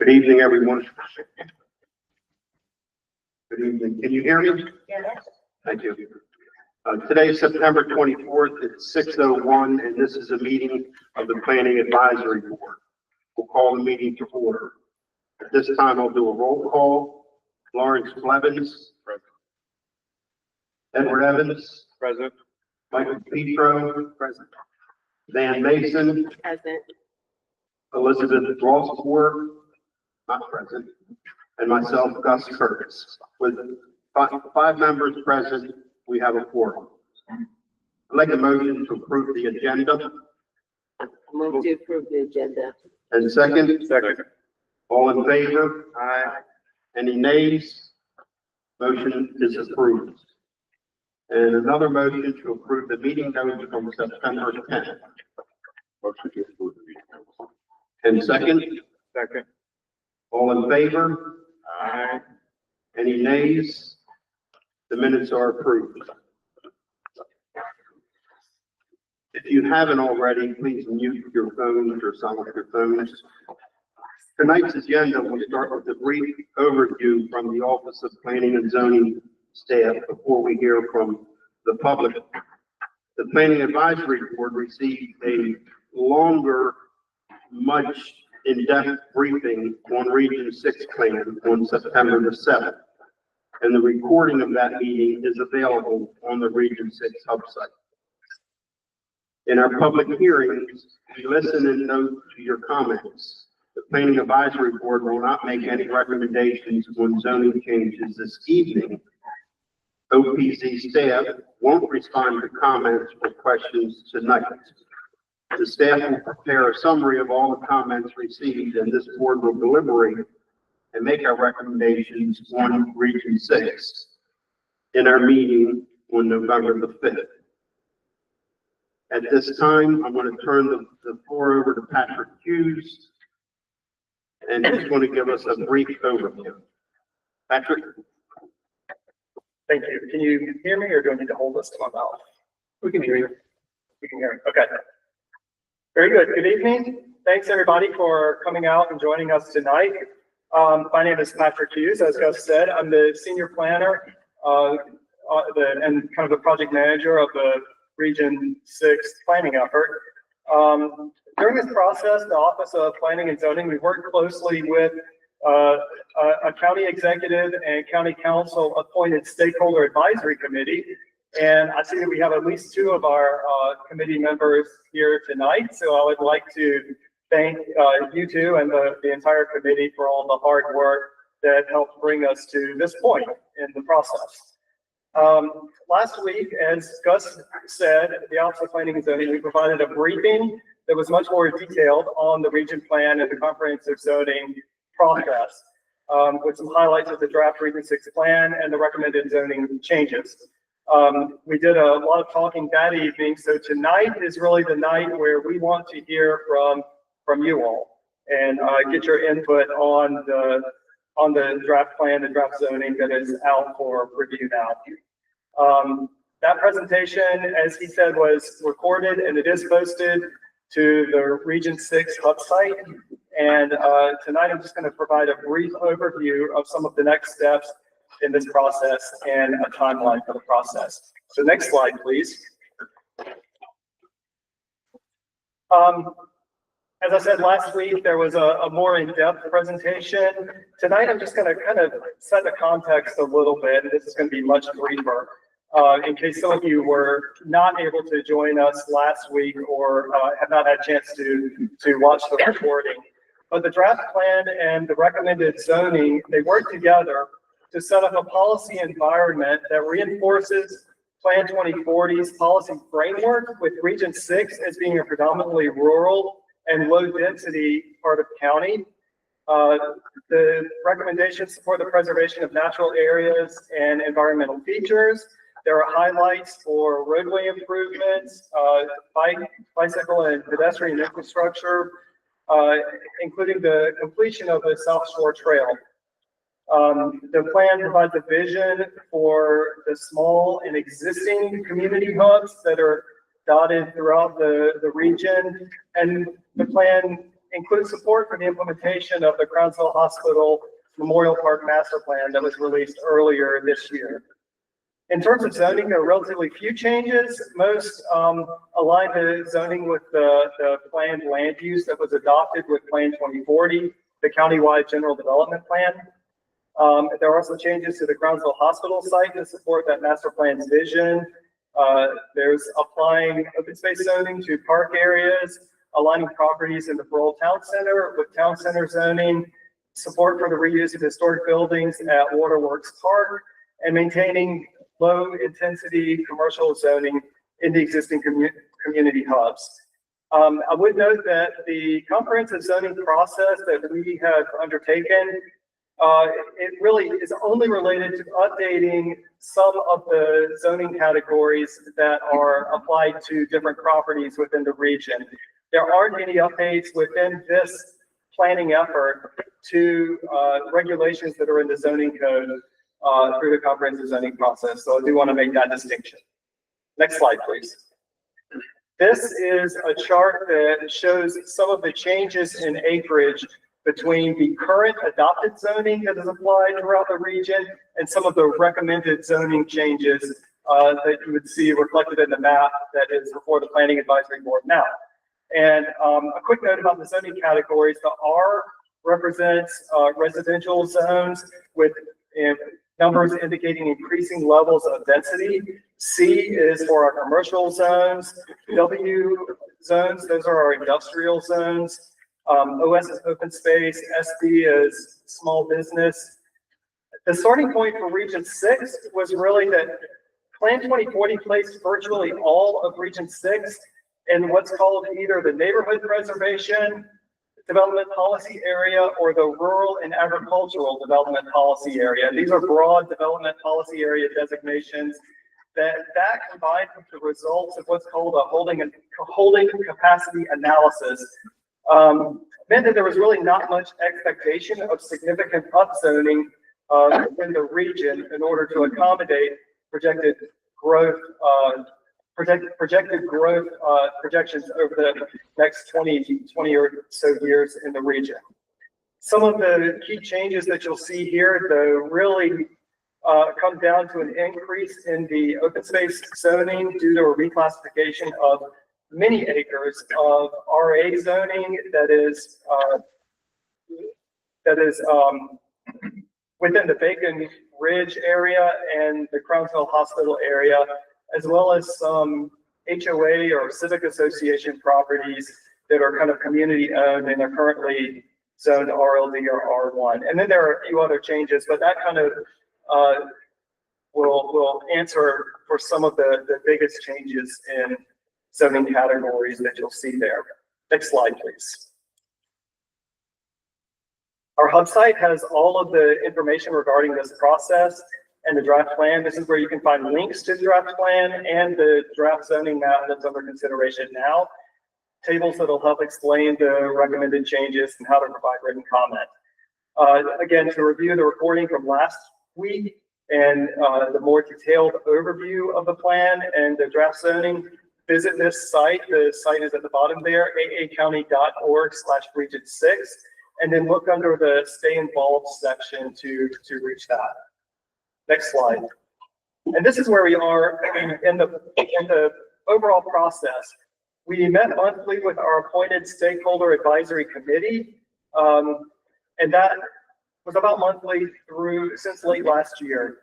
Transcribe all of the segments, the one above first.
Good evening, everyone. Good evening. Can you hear me? Yes. Thank you. Today is September 24th. It's 6:01, and this is a meeting of the Planning Advisory Board. We'll call the meeting to order. At this time, I'll do a roll call. Lawrence Blevins. Present. Edward Evans. Present. Michael Petro. Present. Van Mason. Present. Elizabeth Rossford. Not present. And myself, Gus Curtis. With five members present, we have a quorum. I'd like a motion to approve the agenda. Move to approve the agenda. And second? Second. All in favor? Aye. Any nays? Motion is approved. And another motion to approve the meeting notes from September 10th. Motion to approve the meeting notes. And second? Second. All in favor? Aye. Any nays? The minutes are approved. If you haven't already, please mute your phones or silence your phones. Tonight's agenda will start with a brief overview from the Office of Planning and Zoning staff before we hear from the public. The Planning Advisory Board received a longer, much in-depth briefing on Region 6 plan on September the 7th. And the recording of that meeting is available on the Region 6 website. In our public hearings, we listen and note to your comments. The Planning Advisory Board will not make any recommendations on zoning changes this evening. OPZ staff won't respond to comments or questions tonight. The staff will prepare a summary of all the comments received, and this board will deliberate and make our recommendations on Region 6 in our meeting on November the 5th. At this time, I'm going to turn the floor over to Patrick Hughes, and he's going to give us a brief overview. Patrick? Thank you. Can you hear me, or do I need to hold this to my mouth? We can hear you. We can hear you. Okay. Very good. Good evening. Thanks everybody for coming out and joining us tonight. My name is Patrick Hughes. As Gus said, I'm the senior planner and kind of the project manager of the Region 6 planning effort. During this process, the Office of Planning and Zoning, we worked closely with a county executive and county council appointed stakeholder advisory committee. And I see that we have at least two of our committee members here tonight. So I would like to thank you two and the entire committee for all the hard work that helped bring us to this point in the process. Last week, as Gus said, the Office of Planning and Zoning, we provided a briefing that was much more detailed on the region plan and the comprehensive zoning process, with some highlights of the draft Region 6 plan and the recommended zoning changes. We did a lot of talking that evening, so tonight is really the night where we want to hear from you all and get your input on the draft plan, the draft zoning that is out for review now. That presentation, as he said, was recorded and it is posted to the Region 6 website. And tonight I'm just going to provide a brief overview of some of the next steps in this process and a timeline for the process. So next slide, please. As I said last week, there was a more in-depth presentation. Tonight, I'm just going to kind of set the context a little bit. This is going to be much briefer in case some of you were not able to join us last week or have not had a chance to watch the recording. But the draft plan and the recommended zoning, they work together to set up a policy environment that reinforces Plan 2040's policy framework, with Region 6 as being a predominantly rural and low-density part of the county. The recommendations support the preservation of natural areas and environmental features. There are highlights for roadway improvements, bicycle and pedestrian infrastructure, including the completion of the South Shore Trail. The plan provides a vision for the small and existing community hubs that are dotted throughout the region, and the plan includes support for the implementation of the Crownsville Hospital Memorial Park Master Plan that was released earlier this year. In terms of zoning, there are relatively few changes. Most align the zoning with the planned land use that was adopted with Plan 2040, the countywide general development plan. There are also changes to the Crownsville Hospital site to support that master plan's vision. There's applying open space zoning to park areas, aligning properties in the rural town center with town center zoning, support for the reuse of historic buildings at Waterworks Park, and maintaining low intensity commercial zoning in the existing community hubs. I would note that the comprehensive zoning process that we have undertaken, it really is only related to updating some of the zoning categories that are applied to different properties within the region. There aren't any updates within this planning effort to regulations that are in the zoning code through the comprehensive zoning process. So I do want to make that distinction. Next slide, please. This is a chart that shows some of the changes in acreage between the current adopted zoning that is applied throughout the region and some of the recommended zoning changes that you would see reflected in the map that is before the Planning Advisory Board now. And a quick note about the zoning categories. The R represents residential zones with numbers indicating increasing levels of density. C is for our commercial zones. W zones, those are our industrial zones. OS is open space. SD is small business. The starting point for Region 6 was really that Plan 2040 placed virtually all of Region 6 in what's called either the neighborhood preservation development policy area or the rural and agricultural development policy area. These are broad development policy area designations that combined with the results of what's called a holding capacity analysis meant that there was really not much expectation of significant upzoning in the region in order to accommodate projected growth projections over the next 20 or so years in the region. Some of the key changes that you'll see here, though, really come down to an increase in the open space zoning due to a reclassification of many acres of RA zoning that is within the Bacon Ridge area and the Crownsville Hospital area, as well as some HOA or civic association properties that are kind of community owned and are currently zoned RLD or R1. And then there are a few other changes, but that kind of will answer for some of the biggest changes in zoning categories that you'll see there. Next slide, please. Our hub site has all of the information regarding this process and the draft plan. This is where you can find links to the draft plan and the draft zoning map that's under consideration now. Tables that'll help explain the recommended changes and how to provide written comment. Again, to review the recording from last week and the more detailed overview of the plan and the draft zoning, visit this site. The site is at the bottom there, aacounty.org/region6, and then look under the stay involved section to reach that. Next slide. And this is where we are in the overall process. We met monthly with our appointed stakeholder advisory committee, and that was about monthly since late last year.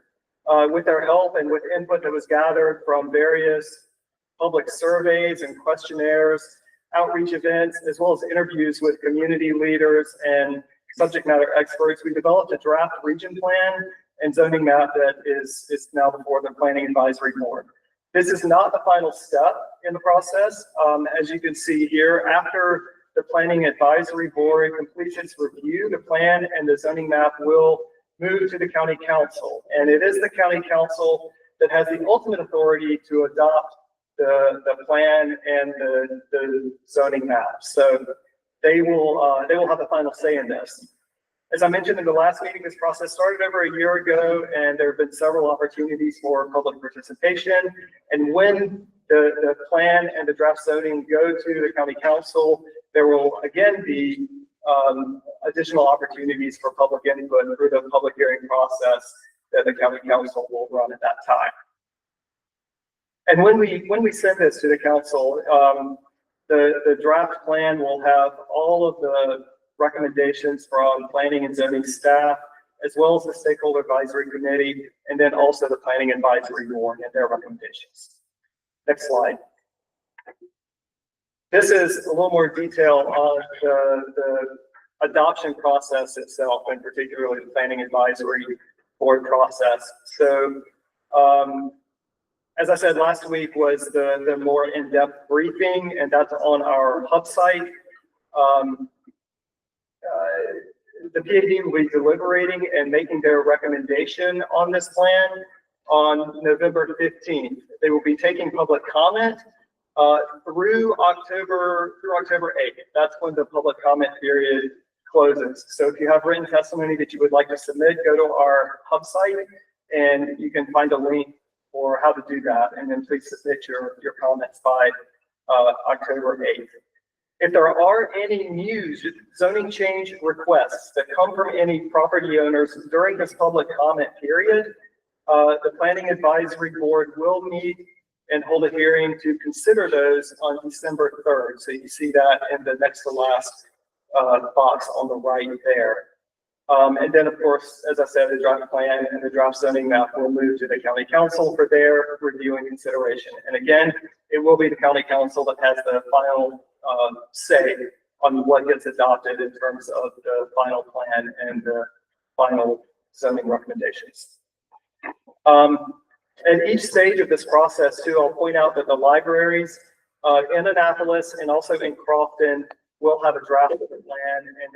With their help and with input that was gathered from various public surveys and questionnaires, outreach events, as well as interviews with community leaders and subject matter experts, we developed a draft region plan and zoning map that is now before the Planning Advisory Board. This is not the final step in the process. As you can see here, after the Planning Advisory Board completes its review, the plan and the zoning map will move to the County Council. And it is the County Council that has the ultimate authority to adopt the plan and the zoning map. So they will have the final say in this. As I mentioned in the last meeting, this process started over a year ago, and there have been several opportunities for public participation. And when the plan and the draft zoning go to the County Council, there will again be additional opportunities for public input through the public hearing process that the county council will run at that time. And when we send this to the council, the draft plan will have all of the recommendations from planning and zoning staff, as well as the stakeholder advisory committee, and then also the planning advisory board and their recommendations. Next slide. This is a little more detail on the adoption process itself, and particularly the planning advisory board process. So, as I said, last week was the more in-depth briefing, and that's on our hub site. The PAD will be deliberating and making their recommendation on this plan on November 15th. They will be taking public comment through October 8th. That's when the public comment period closes. So if you have written testimony that you would like to submit, go to our hub site and you can find a link for how to do that. And then please submit your comments by October 8th. If there are any new zoning change requests that come from any property owners during this public comment period, the Planning Advisory Board will meet and hold a hearing to consider those on December 3rd. So you see that in the next to last box on the right there. And then, of course, as I said, the draft plan and the draft zoning map will move to the county council for their review and consideration. And again, it will be the county council that has the final say on what gets adopted in terms of the final plan and the final zoning recommendations. At each stage of this process too, I'll point out that the libraries in Annapolis and also in Crofton will have a draft of the plan, and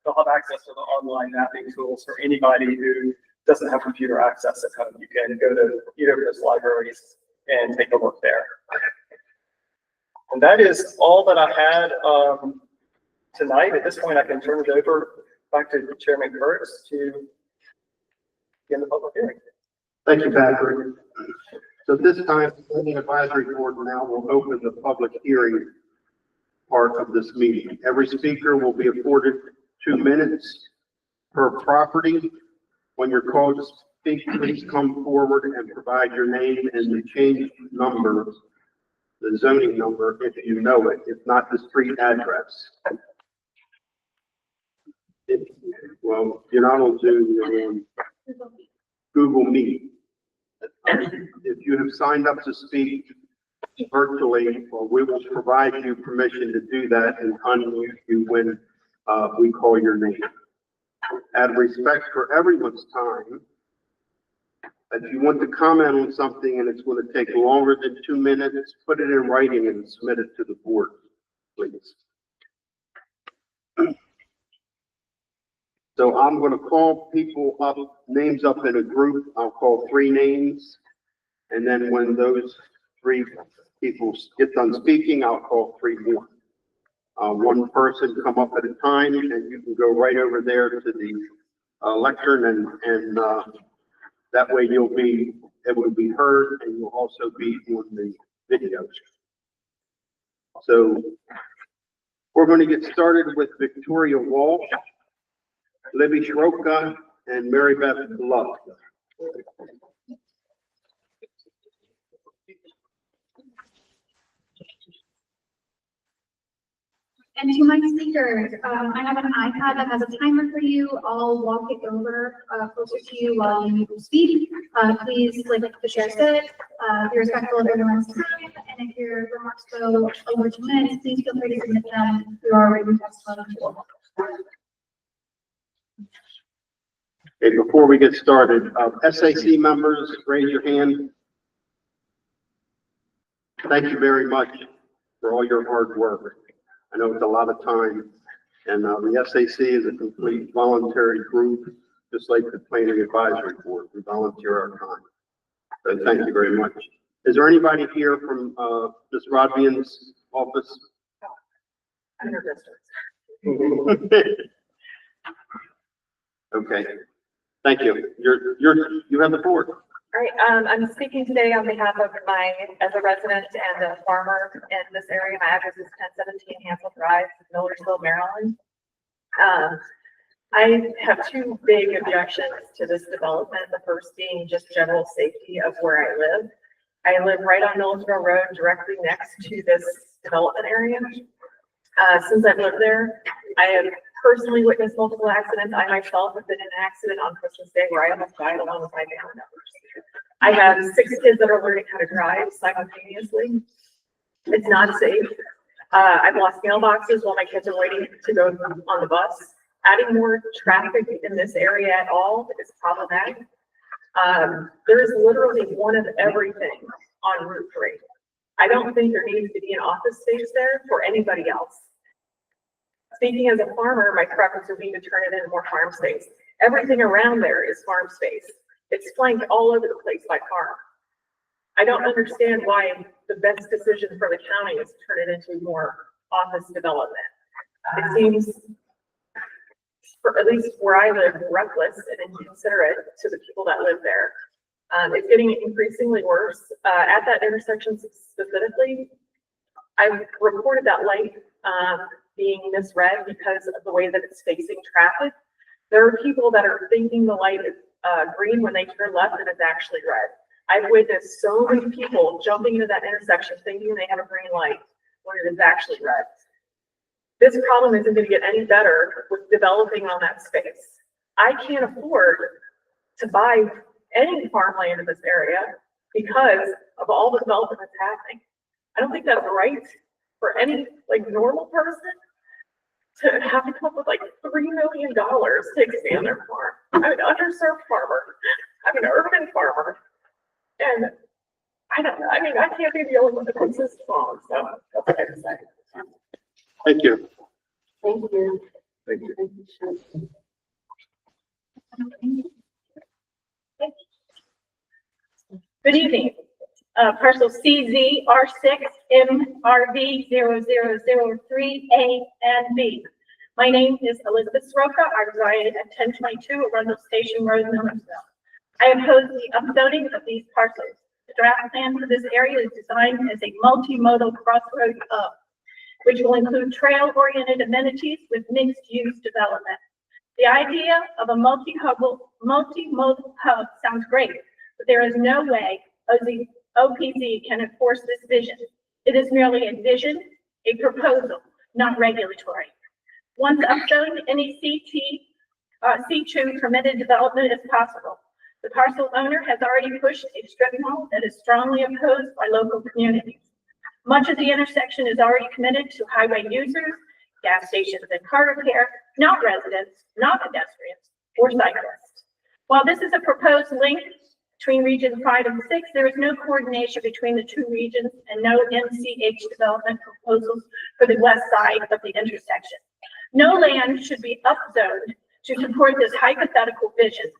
they'll have access to the online mapping tools for anybody who doesn't have computer access at home. You can go to either of those libraries and take a look there. And that is all that I had tonight. At this point, I can turn it over back to Chairman Kurtz to begin the public hearing. Thank you, Patrick. So this time, the Planning Advisory Board now will open the public hearing part of this meeting. Every speaker will be afforded 2 minutes per property. When you're called to speak, please come forward and provide your name and the change number, the zoning number, if you know it, if not the street address. Well, you're not on Zoom, you're on Google Meet. If you have signed up to speak virtually, well, we will provide you permission to do that and unmute you when we call your name. Out of respect for everyone's time, if you want to comment on something and it's going to take longer than 2 minutes, put it in writing and submit it to the board, please. So I'm going to call people up, names up in a group. I'll call 3 names. And then when those 3 people get done speaking, I'll call 3 more. One person come up at a time, and you can go right over there to the lectern, and that way you'll be able to be heard, and you'll also be on the videos. So we're going to get started with Victoria Walsh, Libby Shroka, and Mary Beth Love. And to my speakers, I have an iPad that has a timer for you. I'll walk it over closer to you while you speak. Please, like the chair said, be respectful of everyone's time. And if your remarks go over 2 minutes, please feel free to submit them through our written testimony tool. Okay, before we get started, SAC members, raise your hand. Thank you very much for all your hard work. I know it's a lot of time, and the SAC is a complete voluntary group, just like the Planning Advisory Board. We volunteer our time. So thank you very much. Is there anybody here from Ms. Rodvian's office? Okay, thank you. You have the board. All right, I'm speaking today on behalf of as a resident and a farmer in this area. My address is 1017 Hansel Drive, Millersville, Maryland. I have two big objections to this development. The first being just general safety of where I live. I live right on Millersville Road, directly next to this development area. Since I've lived there, I have personally witnessed multiple accidents. I myself have been in an accident on Christmas Day where I almost died along with my family members. I have 6 kids that are learning how to drive simultaneously. It's not safe. I've lost mailboxes while my kids are waiting to go on the bus. Adding more traffic in this area at all is problematic. There is literally one of everything on Route 3. I don't think there needs to be an office space there for anybody else. Speaking as a farmer, my preference would be to turn it into more farm space. Everything around there is farm space. It's flanked all over the place by farm. I don't understand why the best decision for the county is to turn it into more office development. It seems, for at least where I live, reckless and inconsiderate to the people that live there. It's getting increasingly worse. At that intersection specifically, I've reported that light being misread because of the way that it's facing traffic. There are people that are thinking the light is green when they turn left and it's actually red. I've witnessed so many people jumping into that intersection thinking they have a green light when it is actually red. This problem isn't going to get any better with developing on that space. I can't afford to buy any farmland in this area because of all the development that's happening. I don't think that's right for any normal person to have to come up with $3 million to expand their farm. I'm an underserved farmer. I'm an urban farmer. And I can't be the only one that puts this wrong. So that's what I have to say. Thank you. Thank you. Thank you. Good evening. Parcel CZR6MRV0003A and B. My name is Elizabeth Soroka. I reside at 1022 Arundel Station Road, Millersville. I oppose the upzoning of these parcels. The draft plan for this area is designed as a multimodal crossroad hub, which will include trail-oriented amenities with mixed-use development. The idea of a multimodal hub sounds great, but there is no way OPZ can enforce this vision. It is merely a vision, a proposal, not regulatory. Once upzoned, any C2 permitted development is possible. The parcel owner has already pushed a strip mall that is strongly opposed by local communities. Much of the intersection is already committed to highway users, gas stations and car repair, not residents, not pedestrians, or cyclists. While this is a proposed link between regions 5 and 6, there is no coordination between the two regions and no NCH development proposals for the west side of the intersection. No land should be upzoned to support this hypothetical vision.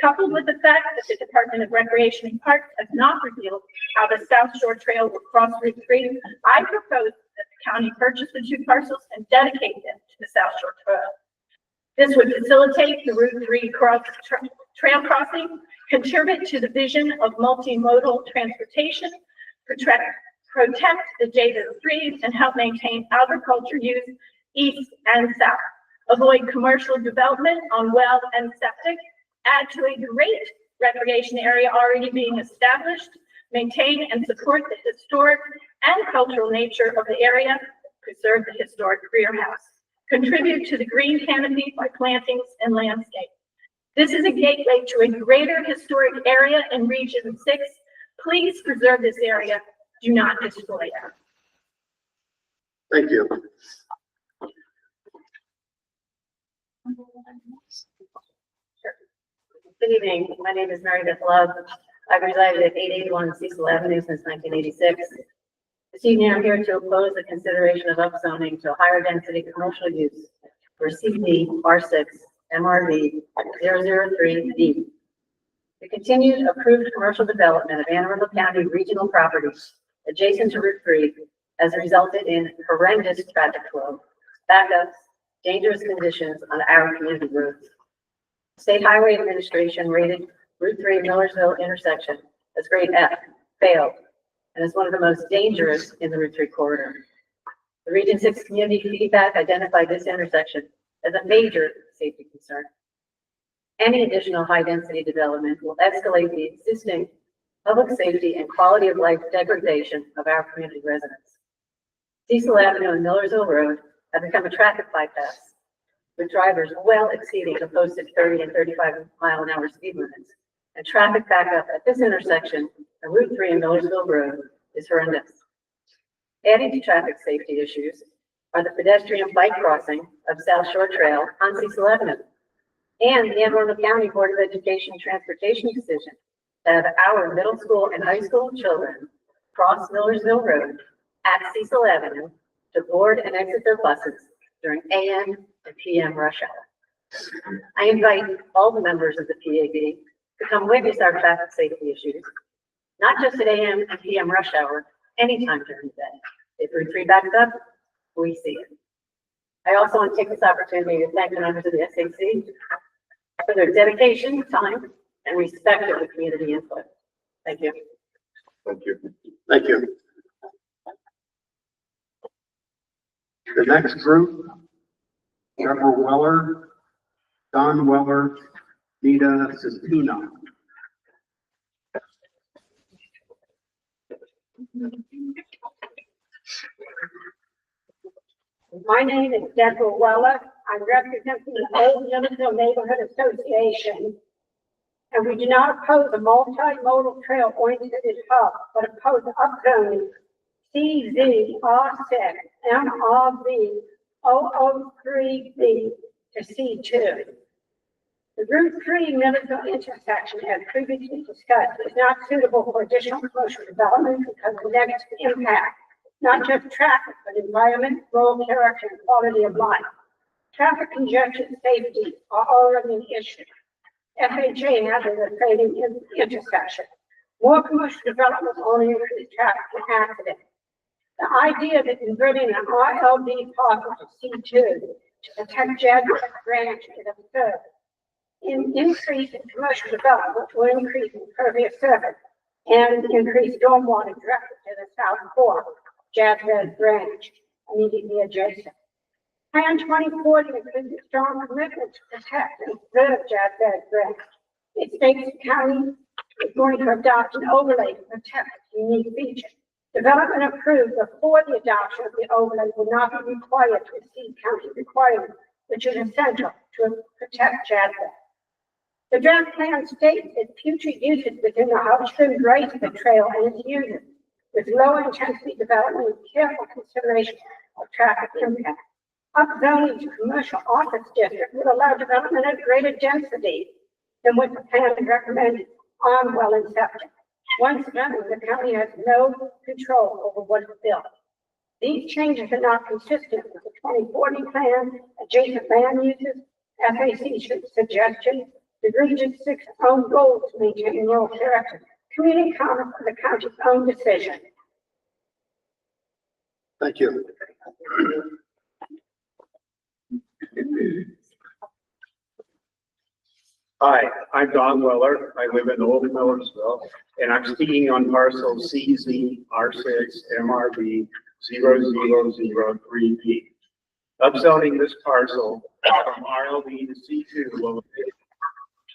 Coupled with the fact that the Department of Recreation and Parks has not revealed how the South Shore Trail will cross Route 3, I propose that the county purchase the 2 parcels and dedicate them to the South Shore Trail. This would facilitate the Route 3 trail crossing, contribute to the vision of multimodal transportation, protect the adjacent streets, and help maintain agriculture use east and south. Avoid commercial development on well and septic. Add to a great recreation area already being established. Maintain and support the historic and cultural nature of the area. Preserve the historic rear house. Contribute to the green canopy by plantings and landscape. This is a gateway to a greater historic area in Region 6. Please preserve this area. Do not destroy it. Thank you. Good evening. My name is Mary Beth Love. I've resided at 881 Cecil Avenue since 1986. This evening, I'm here to oppose the consideration of upzoning to a higher density commercial use for CD R6 MRV 003D. The continued approved commercial development of Anne Arundel County regional properties adjacent to Route 3 has resulted in horrendous traffic flow, backups, dangerous conditions on our community roads. State Highway Administration rated Route 3 Millersville intersection as grade F, failed, and is one of the most dangerous in the Route 3 corridor. The Region 6 community feedback identified this intersection as a major safety concern. Any additional high-density development will escalate the existing public safety and quality of life degradation of our community residents. Cecil Avenue and Millersville Road have become a traffic bypass, with drivers well exceeding the posted 30 and 35-mile-an-hour speed limits, and traffic backup at this intersection on Route 3 and Millersville Road is horrendous. Adding to traffic safety issues are the pedestrian bike crossing of South Shore Trail on Cecil Avenue, and the Arundel County Board of Education transportation decision to have our middle school and high school children cross Millersville Road at Cecil Avenue to board and exit their buses during AM and PM rush hour. I invite all the members of the PAB to come witness our traffic safety issues, not just at AM and PM rush hour, anytime during the day. If Route 3 backs up, we see it. I also want to take this opportunity to thank the members of the SAC for their dedication, time, and respect of the community input. Thank you. Thank you. Thank you. The next group, Deborah Weller, Don Weller, Nita Sistina. My name is Deborah Weller. I'm representing the Old Millersville Neighborhood Association. And we do not oppose a multimodal trail oriented hub, but oppose upzoning CZR6 MRV 003B to C2. The Route 3 Millersville intersection, as previously discussed, is not suitable for additional commercial development because of negative impact, not just traffic, but environment, rural character, and quality of life. Traffic congestion and safety are already an issue. FHA has a fading intersection. More commercial development only increases traffic and accidents. The idea that converting an RLD parcel to C2 to protect Jaguar Branch is absurd. Increase in commercial development will increase impervious surface and increase stormwater directed to the south core, Jaguar Branch, immediately adjacent. Plan 2040 includes a strong commitment to protect and preserve Jaguar Branch. It states the county is going to adopt an overlay to protect its unique feature. Development approved before the adoption of the overlay will not be required to exceed county requirements, which is essential to protect Jaguar. The draft plan states that future uses within the upstream grades of the trail and its users, with low intensity development and careful consideration of traffic impact. Upzoning to commercial office district would allow development at greater density than what the plan recommended on well and septic. Once done, the county has no control over what is built. These changes are not consistent with the 2040 plan, adjacent land uses, FAC suggestions, the Region 6 own goal to maintain rural character, community comment for the county's own decision. Thank you. Hi, I'm Don Weller. I live in Old Millersville, and I'm speaking on parcel CZR6MRB 0003B. Upzoning this parcel from RLD to C2 will enable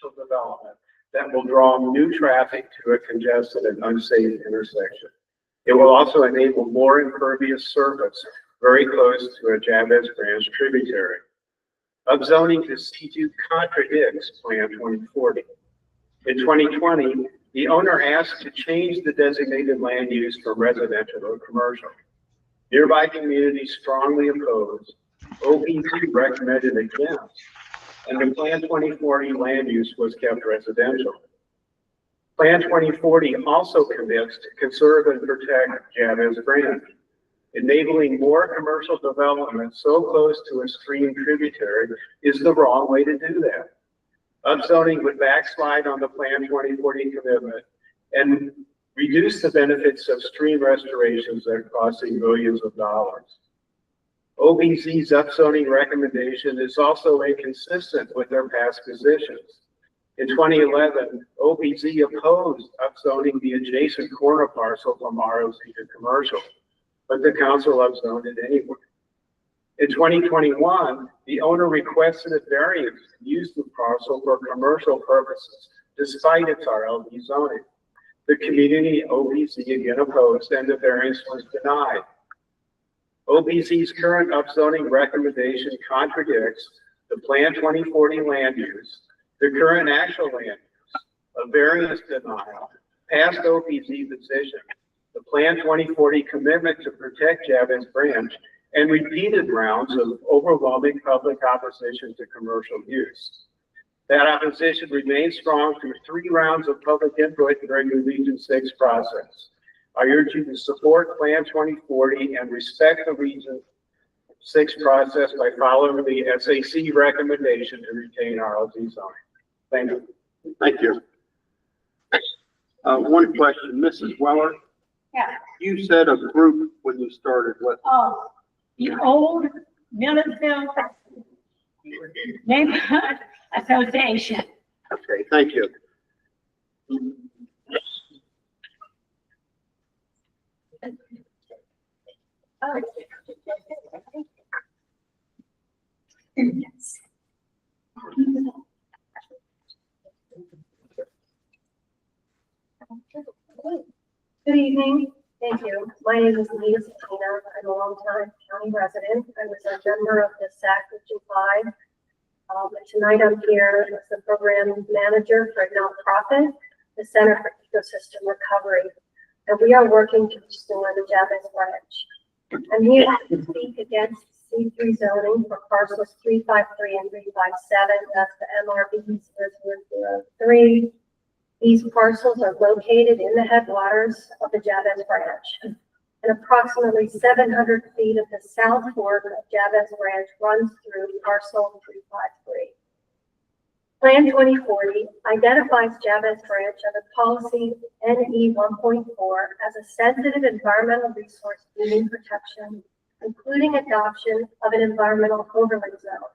commercial development that will draw new traffic to a congested and unsafe intersection. It will also enable more impervious surface very close to a Jabez Branch tributary. Upzoning to C2 contradicts Plan 2040. In 2020, the owner asked to change the designated land use from residential to commercial. Nearby communities strongly opposed. OPZ recommended against, and the Plan 2040 land use was kept residential. Plan 2040 also commits to conserve and protect Jabez Branch, enabling more commercial development so close to a stream tributary is the wrong way to do that. Upzoning would backslide on the Plan 2040 commitment and reduce the benefits of stream restorations that are costing millions of dollars. OBZ's upzoning recommendation is also inconsistent with their past positions. In 2011, OPZ opposed upzoning the adjacent corner parcel from ROC to commercial, but the council upzoned it anyway. In 2021, the owner requested a variance to use the parcel for commercial purposes, despite its RLD zoning. The community OPZ again opposed, and the variance was denied. OPZ's current upzoning recommendation contradicts the Plan 2040 land use, the current actual land use, a variance denial, past OPZ decision, the Plan 2040 commitment to protect Javits Branch, and repeated rounds of overwhelming public opposition to commercial use. That opposition remains strong through 3 rounds of public input during the Region 6 process. I urge you to support Plan 2040 and respect the Region 6 process by following the SAC recommendation to retain RLD zoning. Thank you. Thank you. One question, Mrs. Weller. Yeah. You said a group when you started, what? Oh, the old Millersville Neighborhood Association. Okay, thank you. Good evening. Thank you. My name is Lisa Tina. I'm a longtime county resident. I was a member of the SAC Region 5. But tonight I'm here as the program manager for a nonprofit, the Center for Ecosystem Recovery. And we are working to restore the Javits Branch. I'm here to speak against C3 zoning for parcels 353 and 357. That's the MRB 003. These parcels are located in the headwaters of the Javits Branch. And approximately 700 feet of the south fork of Javits Branch runs through parcel 353. Plan 2040 identifies Javits Branch under policy NE 1.4 as a sensitive environmental resource deeming protection, including adoption of an environmental overlay zone.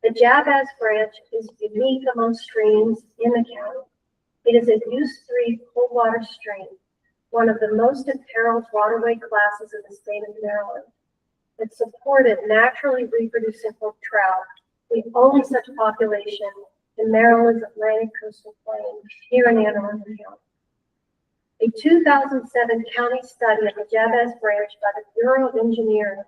The Javits Branch is unique among streams in the county. It is a Use 3 cold water stream, one of the most imperiled waterway classes in the state of Maryland. It supported naturally reproducing brook trout, the only such population in Maryland's Atlantic coastal plain here in Anne Arundel County. A 2007 county study of the Javits Branch by the Bureau of Engineering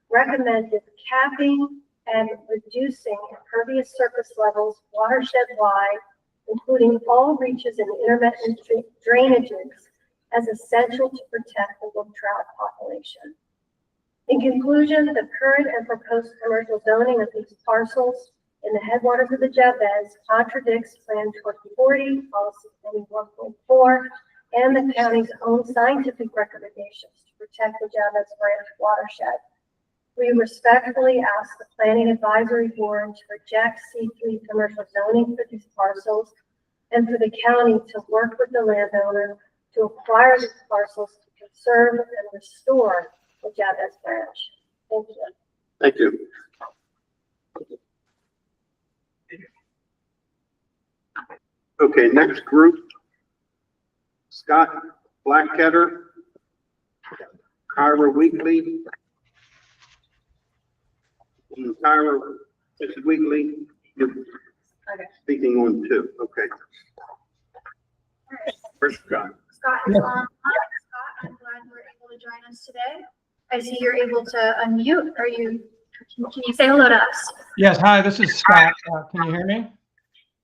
recommended capping and reducing impervious surface levels watershed-wide, including all reaches and intermittent drainages, as essential to protect the brook trout population. In conclusion, the current and proposed commercial zoning of these parcels in the headwaters of the Javits contradicts Plan 2040, Policy NE 1.4, and the county's own scientific recommendations to protect the Javits Branch watershed. We respectfully ask the Planning Advisory Board to reject C3 commercial zoning for these parcels and for the county to work with the landowner to acquire these parcels to conserve and restore the Javits Branch. Thank you. Thank you. Okay, next group. Scott Blackketter, Kyra Weekly. Kyra, Mrs. Weekly, you're speaking on 2. Okay. First, Scott. Scott is on. Scott, I'm glad you were able to join us today. I see you're able to unmute. Can you say hello to us? Yes, hi, this is Scott. Can you hear me?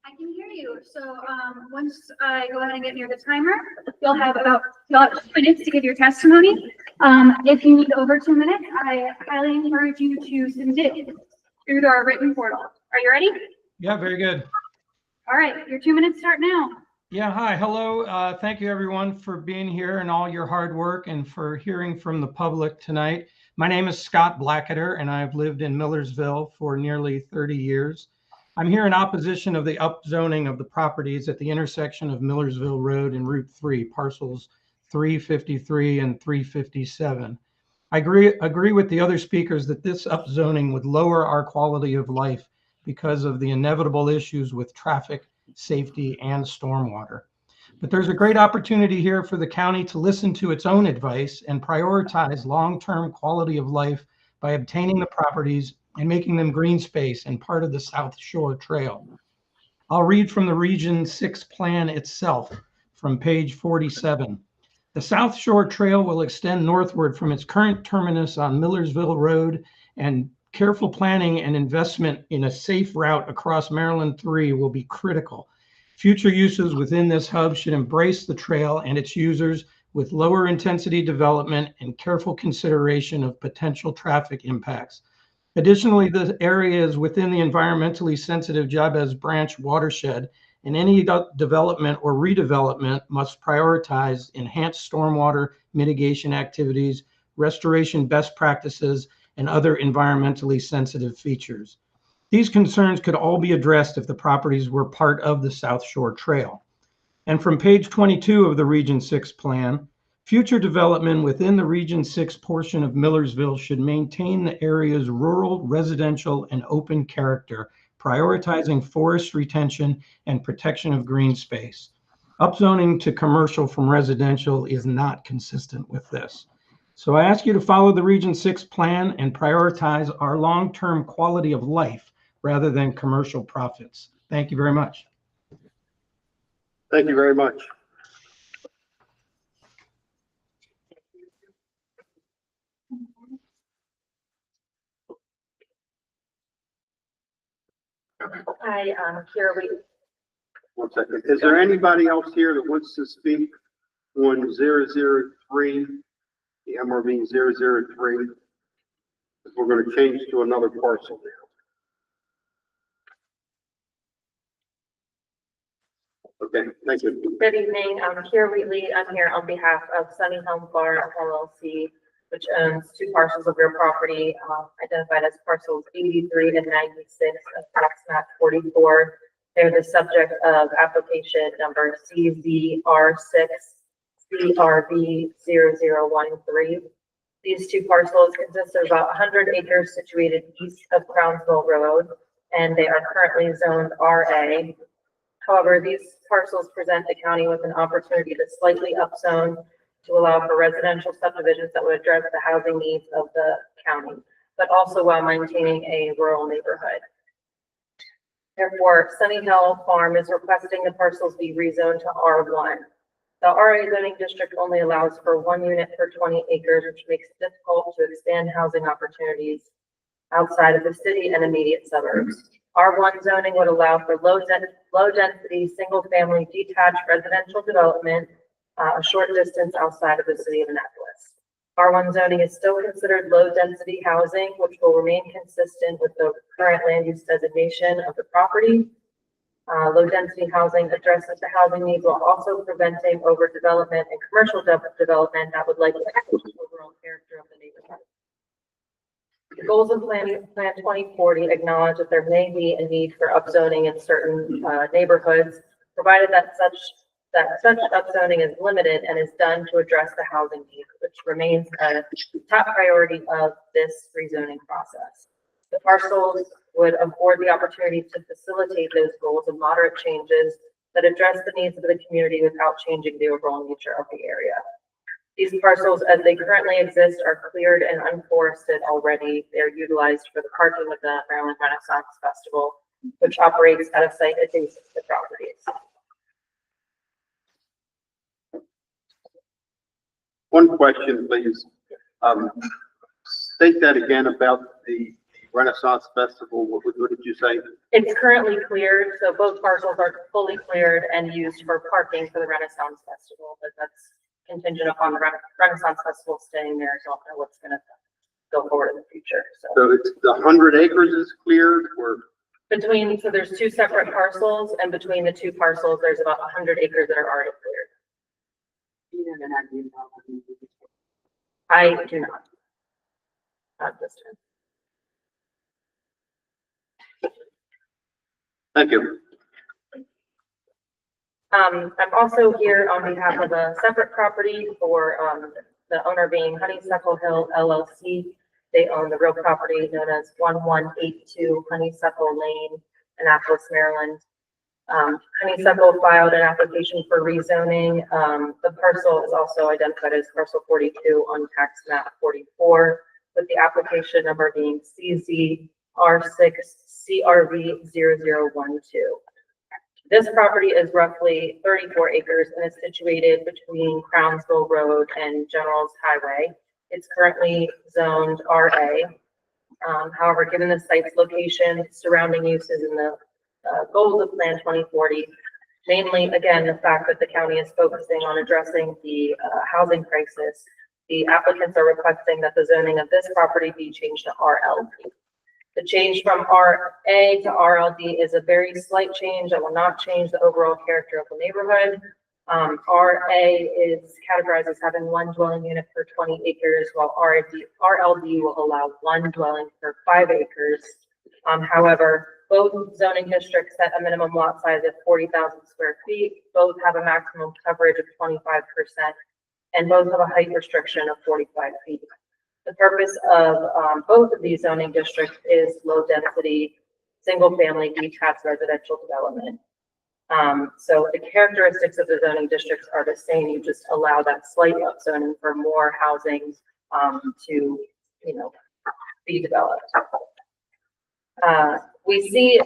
I can hear you. So once I go ahead and get near the timer, you'll have 2 minutes to give your testimony. If you need over 2 minutes, I highly encourage you to submit through our written portal. Are you ready? Yeah, very good. All right, your 2 minutes start now. Yeah, hi, hello. Thank you everyone for being here and all your hard work and for hearing from the public tonight. My name is Scott Blackketter and I've lived in Millersville for nearly 30 years. I'm here in opposition of the upzoning of the properties at the intersection of Millersville Road and Route 3, parcels 353 and 357. I agree with the other speakers that this upzoning would lower our quality of life because of the inevitable issues with traffic safety, and stormwater. But there's a great opportunity here for the county to listen to its own advice and prioritize long-term quality of life by obtaining the properties and making them green space and part of the South Shore Trail. I'll read from the Region 6 plan itself from page 47. The South Shore Trail will extend northward from its current terminus on Millersville Road, and careful planning and investment in a safe route across Maryland 3 will be critical. Future uses within this hub should embrace the trail and its users with lower intensity development and careful consideration of potential traffic impacts. Additionally, the area is within the environmentally sensitive Jabez Branch watershed, and any development or redevelopment must prioritize enhanced stormwater mitigation activities, restoration best practices, and other environmentally sensitive features. These concerns could all be addressed if the properties were part of the South Shore Trail. And from page 22 of the Region 6 plan, future development within the Region 6 portion of Millersville should maintain the area's rural, residential, and open character, prioritizing forest retention and protection of green space. Upzoning to commercial from residential is not consistent with this. So I ask you to follow the Region 6 plan and prioritize our long-term quality of life rather than commercial profits. Thank you very much. Thank you very much. Hi, Kira Reed. One second. Is there anybody else here that wants to speak on 003, the MRV 003? We're going to change to another parcel now. Okay, thank you. Good evening, I'm Kira Wheatley. I'm here on behalf of Sunny Home Farm LLC, which owns two parcels of real property identified as parcels 83 and 96 of tax map 44. They're the subject of application number CZR6 CRB0013. These two parcels consist of about 100 acres situated east of Crownsville Road, and they are currently zoned RA. However, these parcels present the county with an opportunity to slightly upzone to allow for residential subdivisions that would address the housing needs of the county, but also while maintaining a rural neighborhood. Therefore, Sunny Hill Farm is requesting the parcels be rezoned to R1. The RA zoning district only allows for 1 unit per 20 acres, which makes it difficult to expand housing opportunities outside of the city and immediate suburbs. R1 zoning would allow for low density, single family detached residential development a short distance outside of the city of Annapolis. R1 zoning is still considered low density housing, which will remain consistent with the current land use designation of the property. Low density housing addresses the housing needs while also preventing overdevelopment and commercial development that would likely affect the overall character of the neighborhood. The goals of Plan 2040 acknowledge that there may be a need for upzoning in certain neighborhoods, provided that such upzoning is limited and is done to address the housing needs, which remains a top priority of this rezoning process. The parcels would afford the opportunity to facilitate those goals of moderate changes that address the needs of the community without changing the overall nature of the area. These parcels, as they currently exist, are cleared and unforested already. They're utilized for the parking of the Maryland Renaissance Festival, which operates at a site adjacent to the properties. One question, please. State that again about the Renaissance Festival. What did you say? It's currently cleared, so both parcels are fully cleared and used for parking for the Renaissance Festival, but that's contingent upon the Renaissance Festival staying there. Don't know what's going to go forward in the future. So it's the 100 acres is cleared, or so there's two separate parcels, and between the two parcels, there's about 100 acres that are already cleared. I do not. Not this time. Thank you. I'm also here on behalf of a separate property for the owner being Honeysuckle Hill LLC. They own the real property known as 1182 Honeysuckle Lane, Annapolis, Maryland. Honeysuckle filed an application for rezoning. The parcel is also identified as parcel 42 on tax map 44, with the application number being CZR6CRV0012. This property is roughly 34 acres and is situated between Crownsville Road and General's Highway. It's currently zoned RA. However, given the site's location, surrounding uses, and the goals of Plan 2040, mainly, again, the fact that the county is focusing on addressing the housing crisis, the applicants are requesting that the zoning of this property be changed to RLD. The change from RA to RLD is a very slight change that will not change the overall character of the neighborhood. RA is categorized as having one dwelling unit per 20 acres, while RLD will allow one dwelling per 5 acres. However, both zoning districts set a minimum lot size of 40,000 square feet. Both have a maximum coverage of 25%, and both have a height restriction of 45 feet. The purpose of both of these zoning districts is low density, single family detached residential development. So the characteristics of the zoning districts are the same. You just allow that slight upzoning for more housing to, be developed. We see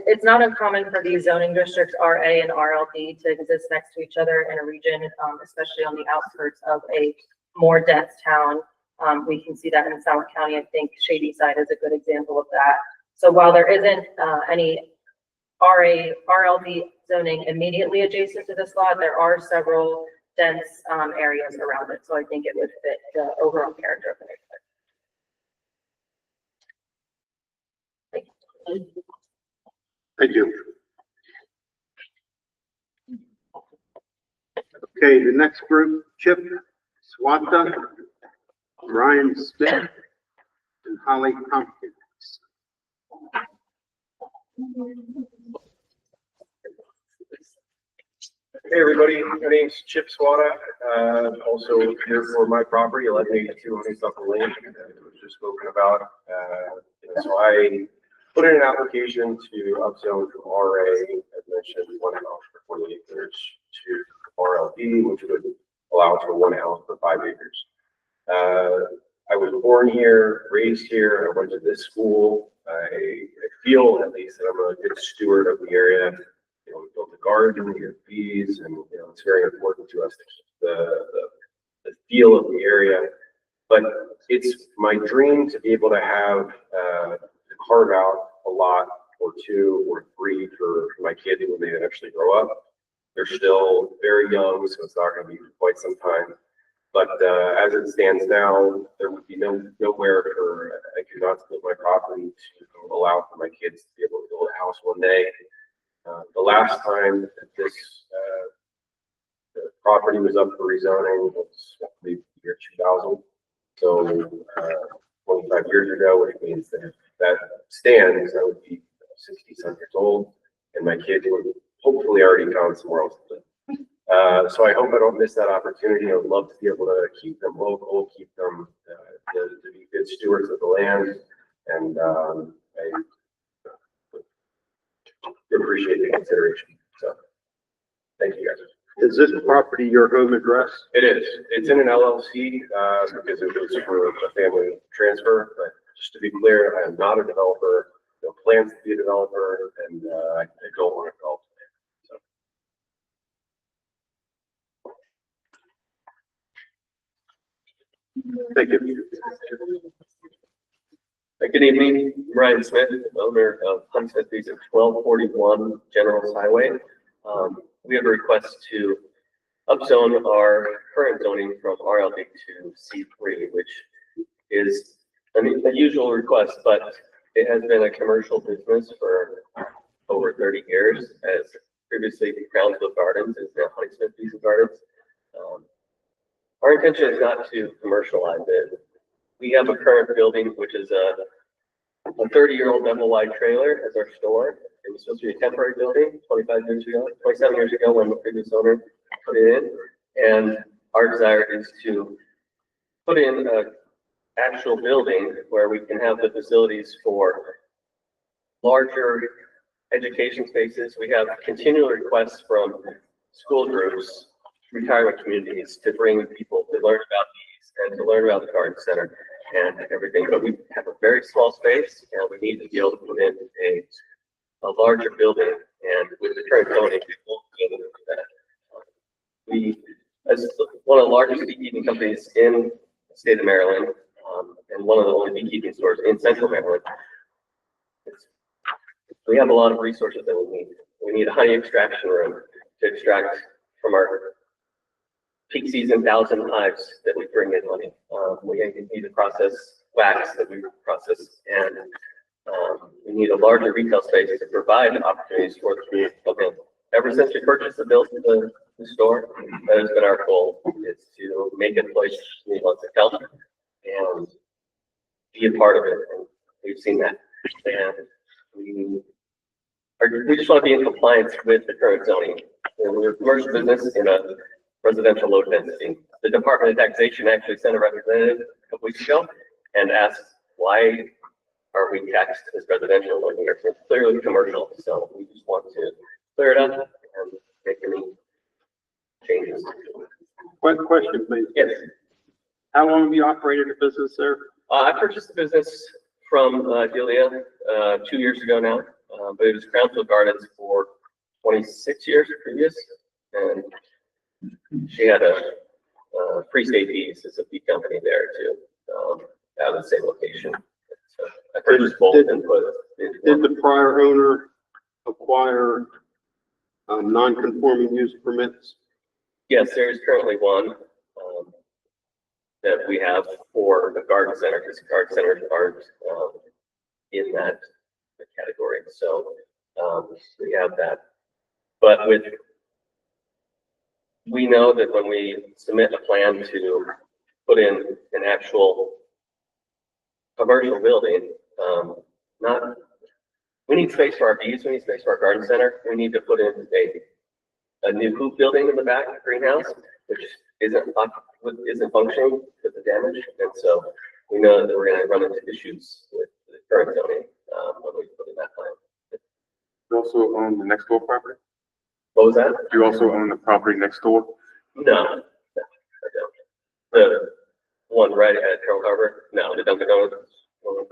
it's not uncommon for these zoning districts, RA and RLD, to exist next to each other in a region, especially on the outskirts of a more dense town. We can see that in South County. I think Shady Side is a good example of that. So while there isn't any RLD zoning immediately adjacent to this lot, there are several dense areas around it. So I think it would fit the overall character of the neighborhood. Thank you. Okay, the next group, Chip Swata, Ryan Smith, and Holly Tompkins. Hey, everybody. My name's Chip Swata. Also here for my property, 1182 Honeysuckle Lane, that was just spoken about. So I put in an application to upzone from RA, as mentioned, 1 house for 20 acres to RLD, which would allow for 1 house for 5 acres. I was born here, raised here. I went to this school. I feel at least that I'm a good steward of the area. We built a garden, we have bees, and it's very important to us to keep the feel of the area. But it's my dream to be able to have to carve out a lot or 2 or 3 for my kids when they eventually grow up. They're still very young, so it's not going to be for quite some time. But as it stands now, there would be nowhere for, I could not split my property to allow for my kids to be able to build a house one day. The last time that this the property was up for rezoning was the year 2000. So 25 years ago, which means that if that stands, I would be 60-some years old, and my kids would hopefully already found somewhere else to live. So I hope I don't miss that opportunity. I would love to be able to keep them local, keep them to be good stewards of the land, and I appreciate the consideration. So thank you guys. Is this property your home address? It is. It's in an LLC because it was for a family transfer. But just to be clear, I am not a developer. No plans to be a developer, and I don't want to develop. Thank you. Good evening, Ryan Smith, owner of Homestead Beach of 1241 General Highway. We have a request to upzone our current zoning from RLD to C3, which is an unusual request, but it has been a commercial business for over 30 years, as previously Crownsville Gardens is now Honeysmith Beach Gardens. Our intention is not to commercialize it. We have a current building, which is a 30-year-old double-wide trailer as our store. It was supposed to be a temporary building 27 years ago when the previous owner put it in. And our desire is to put in an actual building where we can have the facilities for larger education spaces. We have continual requests from school groups, retirement communities to bring people to learn about these and to learn about the garden center and everything. But we have a very small space and we need to be able to put in a larger building. And with the current zoning, we won't be able to do that. We, as one of the largest beekeeping companies in the state of Maryland, and one of the only beekeeping stores in central Maryland, we have a lot of resources that we need. We need a honey extraction room to extract from our peak season 1,000 hives that we bring in honey. We need to process wax that we process, and we need a larger retail space to provide opportunities for the community to come in. Ever since we purchased the store, that has been our goal, is to make it a place we want to come and be a part of it. And we've seen that. And we just want to be in compliance with the current zoning. And we're a commercial business in a residential low density. The Department of Taxation actually sent a representative a couple weeks ago and asked, why are we taxed as residential when we're clearly commercial? So we just want to clear it up and make any changes. One question, please. Yes. How long have you operated a business there? I purchased the business from Delia 2 years ago now, but it was Crownsville Gardens for 26 years previous, and she had a Free State Bees as a bee company there too, out of the same location. So I purchased both and put it. Did the prior owner acquire non-conforming use permits? Yes, there is currently one that we have for the garden center, because the garden centers aren't in that category. So we have that. But we know that when we submit a plan to put in an actual commercial building, we need space for our bees, we need space for our garden center, we need to put in a new hoop building in the back, greenhouse, which isn't functioning because of damage. And so we know that we're going to run into issues with the current zoning when we put in that plan. You also own the next door property? What was that? Do you also own the property next door? No, I don't. The one right at Pearl Harbor? No, the Dunkin' Donuts. No.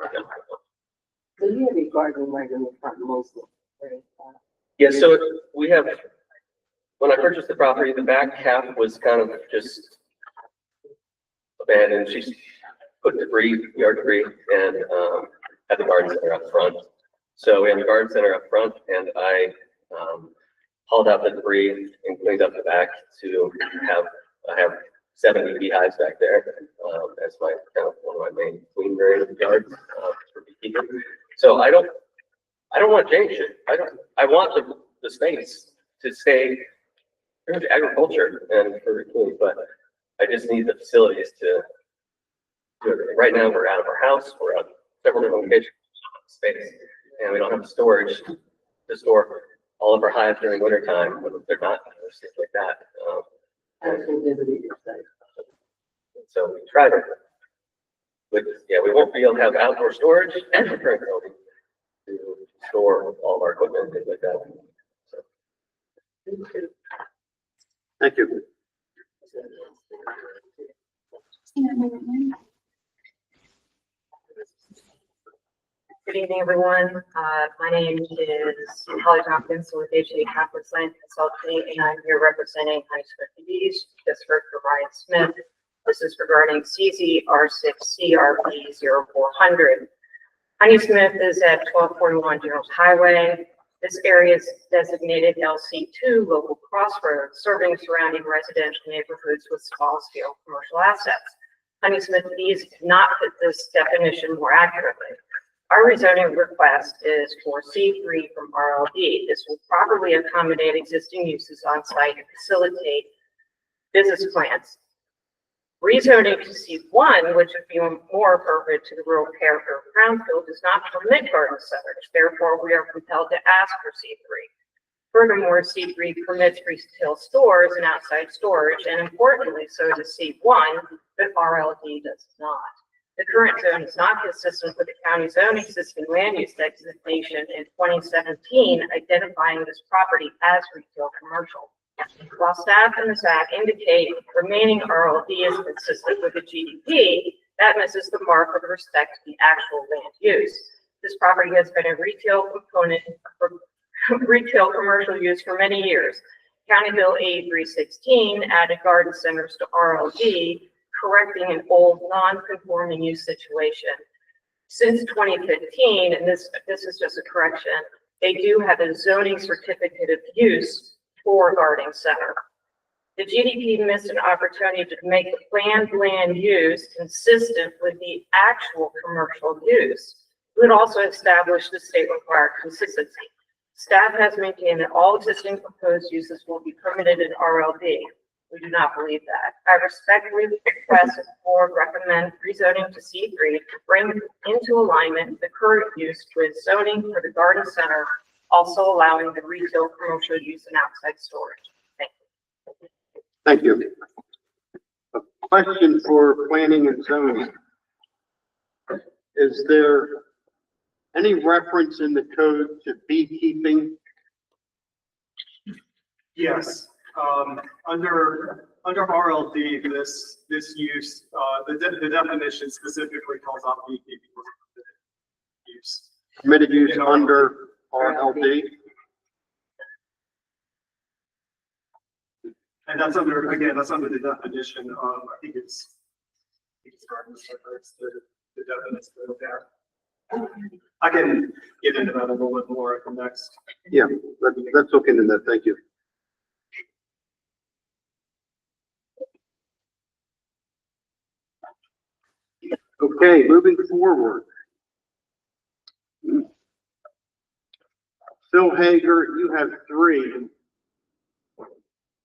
So you have a garden right in the front mostly, right? Yeah, so we have, when I purchased the property, the back half was kind of just abandoned. She's put debris, yard debris, and had the garden center up front. So we have the garden center up front, and I hauled out the debris and cleaned up the back to I have 70 beehives back there as my kind of one of my main queen room yards for beekeeping. So I don't want to change it. I want the space to stay for agriculture and for the community, but I just need the facilities to do it. Right now, we're out of our house. We're out several different locations, space, and we don't have the storage to store all of our hives during winter time when they're not, stuff like that. So we tried it. But yeah, we won't be able to have outdoor storage and the current building to store all of our equipment and things like that. So. Thank you. Good evening, everyone. My name is Holly Tompkins with HA Capital Science Consulting, and I'm here representing Honey Smith Bees, District for Ryan Smith. This is regarding CZ-R6 CRP 0400. Honey Smith is at 1241 Generals Highway. This area is designated LC2, local crossroads, serving surrounding residential neighborhoods with small-scale commercial assets. Honey Smith Bees cannot fit this definition more accurately. Our rezoning request is for C3 from RLD. This will properly accommodate existing uses on site and facilitate business plans. Rezoning to C1, which would be more appropriate to the rural character of Crownfield, does not permit garden centers. Therefore, we are compelled to ask for C3. Furthermore, C3 permits retail stores and outside storage, and importantly, so does C1, but RLD does not. The current zone is not consistent with the county's own existing land use designation in 2017, identifying this property as retail commercial. While staff and the SAC indicate remaining RLD is consistent with the GDP, that misses the mark with respect to the actual land use. This property has been a retail component for retail commercial use for many years. County Bill 8316 added garden centers to RLD, correcting an old non-conforming use situation. Since 2015, and this is just a correction, they do have a zoning certificate of use for garden center. The GDP missed an opportunity to make the planned land use consistent with the actual commercial use. It would also establish the state required consistency. Staff has maintained that all existing proposed uses will be permitted in RLD. We do not believe that. I respectfully request the board recommend rezoning to C3 to bring into alignment the current use with zoning for the garden center, also allowing the retail commercial use and outside storage. Thank you. Thank you. A question for planning and zoning. Is there any reference in the code to beekeeping? Yes, under RLD, this use, the definition specifically calls out beekeeping use. Permitted use under RLD? And that's under, again, that's under the definition of, I think it's garden centers, the definition there. I can get into that a little bit more at the next. Yeah, let's look into that. Thank you. Okay, moving forward. Phil Hager, you have 3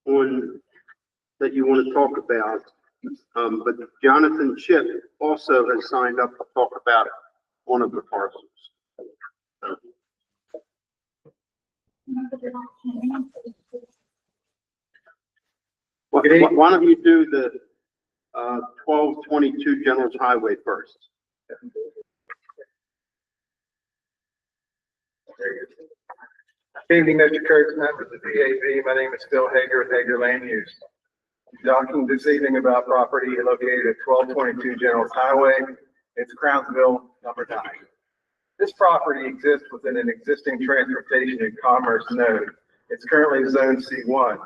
on that you want to talk about. But Jonathan Chip also has signed up to talk about one of the parcels. Why don't you do the 1222 General's Highway first? Good evening, Mr. Kurtz, members of the PAB. My name is Phil Hager with Hager Land Use. I'm talking this evening about property located at 1222 General's Highway. It's Crownsville, number 9. This property exists within an existing transportation and commerce node. It's currently zone C1.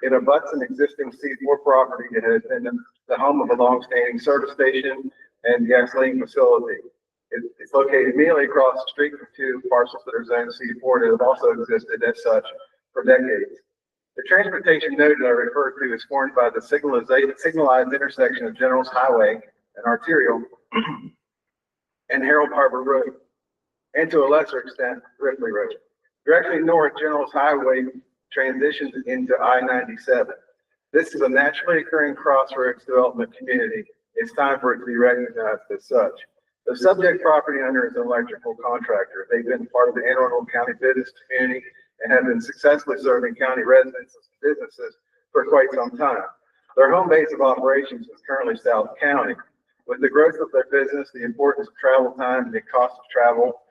It abuts an existing C4 property that has been the home of a long-standing service station and gasoline facility. It's located immediately across the street from 2 parcels that are zone C4 that have also existed as such for decades. The transportation node that I referred to is formed by the signalized intersection of General's Highway and Arterial and Harold Harbor Road, and to a lesser extent, Ripley Road. Directly north, General's Highway transitions into I-97. This is a naturally occurring crossroads development community. It's time for it to be recognized as such. The subject property owner is an electrical contractor. They've been part of the Anne Arundel County business community and have been successfully serving county residents and businesses for quite some time. Their home base of operations is currently South County. With the growth of their business, the importance of travel time, and the cost of travel,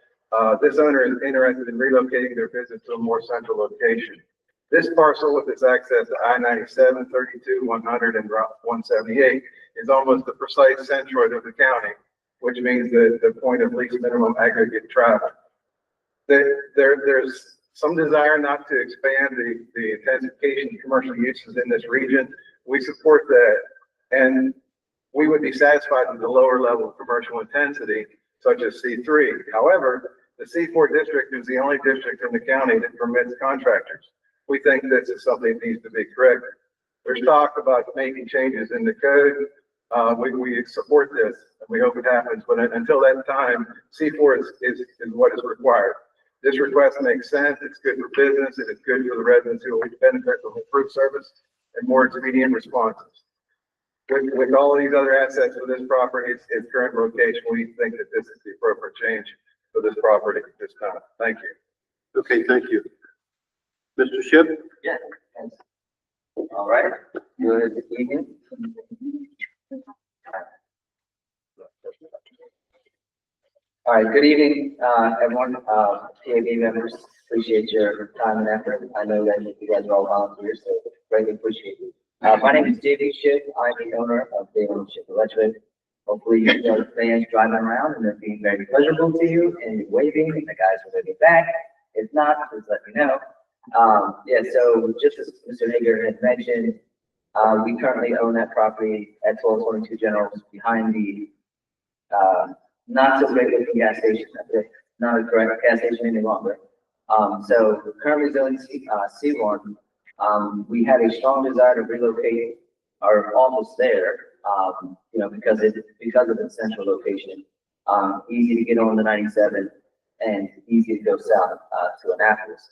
this owner is interested in relocating their business to a more central location. This parcel, with its access to I-97, 32, 100, and 178, is almost the precise centroid of the county, which means the point of least minimum aggregate travel. There's some desire not to expand the intensification of commercial uses in this region. We support that, and we would be satisfied with the lower level of commercial intensity, such as C3. However, the C4 district is the only district in the county that permits contractors. We think this is something that needs to be corrected. There's talk about making changes in the code. We support this, and we hope it happens, but until that time, C4 is what is required. This request makes sense. It's good for business, and it's good for the residents who will benefit from improved service and more expedient responses. With all of these other assets for this property, its current location, we think that this is the appropriate change for this property at this time. Thank you. Okay, thank you. Mr. Shipp? Yes. All right. Good evening. All right, good evening, everyone, PAB members. Appreciate your time and effort. I know that you guys are all volunteers, so greatly appreciate it. My name is J.B. Schiff. I'm the owner of Day One Schiff Electric. Hopefully you know the fans driving around and they're being very pleasurable to you and you're waving and the guys are waving back. If not, please let me know. Yeah, so just as Mr. Hager had mentioned, we currently own that property at 1222 General behind the not so great looking gas station. Not a correct gas station any longer. So currently zoned C1. We had a strong desire to relocate our office there, you know, because of its central location. Easy to get on the 97 and easy to go south to Annapolis.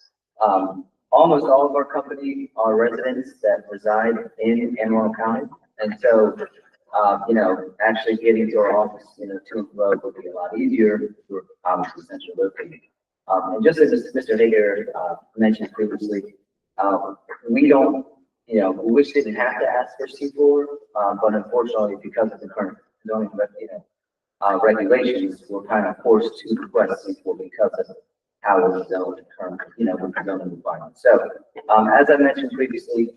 Almost all of our company are residents that reside in Anne Arundel County. And so, you know, actually getting to our office, you know, to and fro would be a lot easier if we're obviously centrally located. And just as Mr. Hager mentioned previously, we don't, you know, we wish didn't have to ask for C4, but unfortunately, because of the current zoning, regulations, we're kind of forced to request C4 because of how we're zoned currently, you know, with the zoning requirements. So, as I mentioned previously,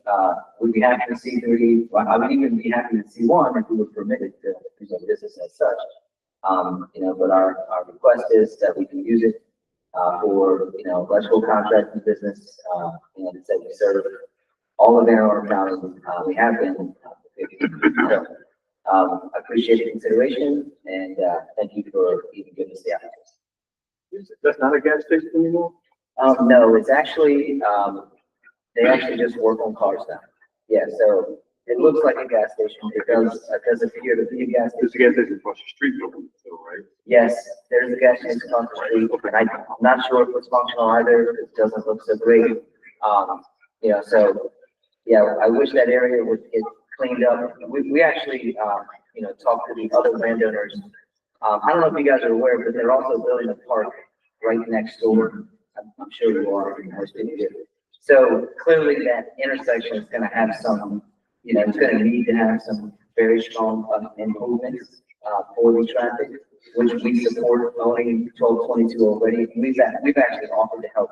we'd be happy to C3. I would even be happy to C1 if we were permitted to use our business as such. You know, but our request is that we can use it for, you know, electrical contracting business, and that we serve all of Anne Arundel County. We have been. So, I appreciate the consideration and thank you for even giving us the opportunity. That's not a gas station anymore? No, it's actually, they actually just work on cars now. Yeah, so it looks like a gas station. It does appear to be a gas station. There's a gas station across the street, right? Yes, there's a gas station across the street, and I'm not sure if it's functional either. It doesn't look so great. You know, so, yeah, I wish that area would get cleaned up. We actually, you know, talked to the other landowners. I don't know if you guys are aware, but they're also building a park right next door. I'm sure you are. So clearly that intersection is going to have some, you know, it's going to need to have some very strong improvements for the traffic, which we support owning 1222 already. We've actually offered to help,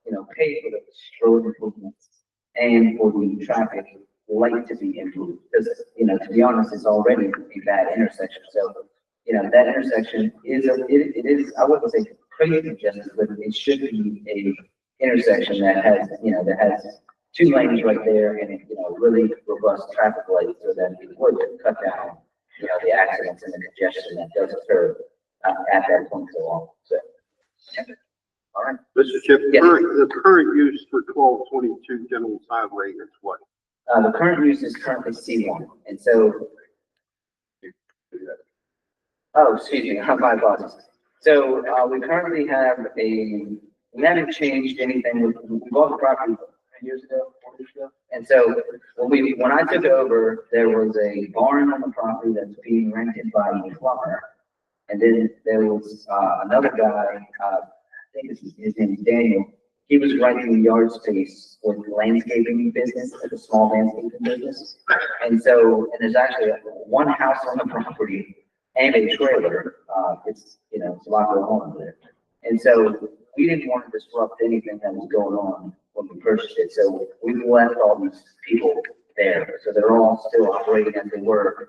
you know, pay for the road improvements and for the traffic light to be improved. Because, you know, to be honest, it's already a bad intersection. So, you know, that intersection is, it is, I wouldn't say crazy congested, but it should be a intersection that has, you know, that has 2 lanes right there and, you know, really robust traffic lights so that it would cut down, you know, the accidents and the congestion that does occur at that point so long. So, yeah. All right. Mr. Chip, Yes. the current use for 1222 General Highway is what? The current use is currently C1, and so, oh, excuse me, my apologies. So, we currently have we haven't changed anything. We bought the property 10 years ago, 4 years ago. And so, when I took over, there was a barn on the property that's being rented by a plumber. And then there was, another guy, I think his name is Daniel. He was renting the yard space for the landscaping business, like a small landscaping business. And so, and there's actually one house on the property and a trailer. It's, you know, it's a lot going on there. And so we didn't want to disrupt anything that was going on when we purchased it. So we left all these people there. So they're all still operating as they were.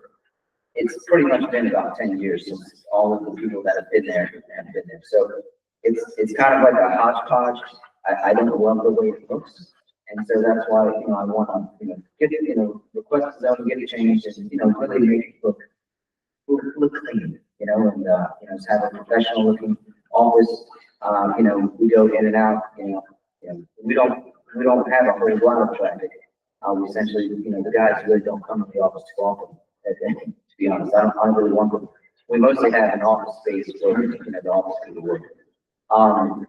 It's pretty much been about 10 years since all of the people that have been there have been there. So it's kind of like a hodgepodge. I don't love the way it looks. And so that's why, you know, I want to, you know, get it, you know, request the zone, get it changed and, you know, really make it look clean, you know, and, you know, just have a professional looking office. You know, we go in and out, you know, we don't have a whole lot of traffic. We essentially, you know, the guys really don't come to the office too often. To be honest, I don't really want them. We mostly have an office space where, you know, the office can work.